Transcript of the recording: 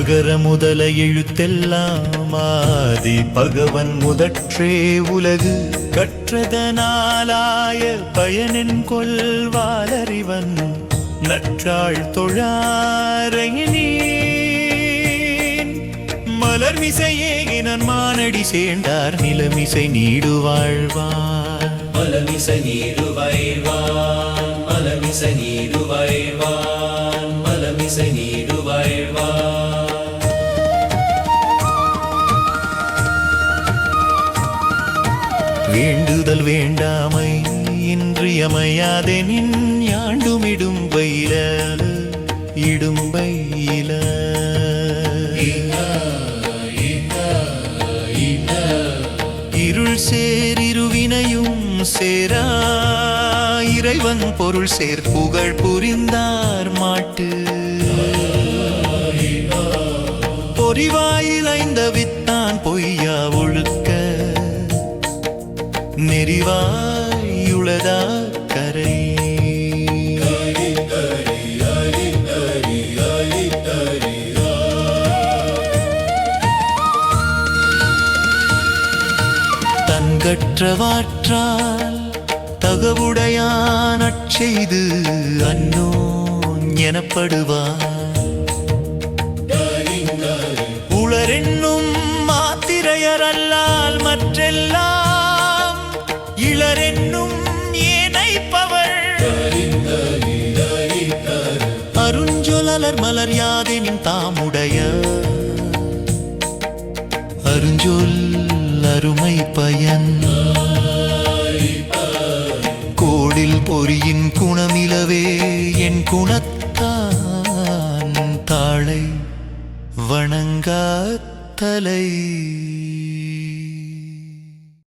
அகர முதல எழுத்தெல்லாம் ஆதி பகவன் முதற்றே உலகு கற்றதனாலாய பயனின் கொள்வாலறிவன் நற்றாள் தொழாரையினீன் மலர்மிசையே நான் மானடி சேர்ந்தார் நிலமிசை நீடு வாழ்வார் மலமிசை நீடு வாழ்வான் மலமிசை நீடு வாழ்வான் மலமிசை நீடு வாழ்வான் வேண்டுதல் வேண்டாமை இன்றியமையாதெனின் யாண்டுமிடும் பயில இடும்பையில இருள் சேரிருவினையும் சேரா இறைவன் பொருள் சேர் புகழ் புரிந்தார் மாட்டு பொறிவாயில் ஐந்த வித்தான் பொய்யா ஒழுக்க நெறிவாயுளதா கரை தன்கற்றவாற்றால் தகவுடையான் அச்செய்து அன்னோன் எனப்படுவார் உளரென்னும் மாத்திரையரல்லால் மற்றெல்லாம் இளரென்னும் ஏனைப்பவர் அருஞ்சொலர் மலர் யாதெனின் தாமுடைய அருஞ்சொல் அருமை பயன் கோடில் பொறியின் குணமிலவே என் குணத்தான் தாளை வணங்காத்தலை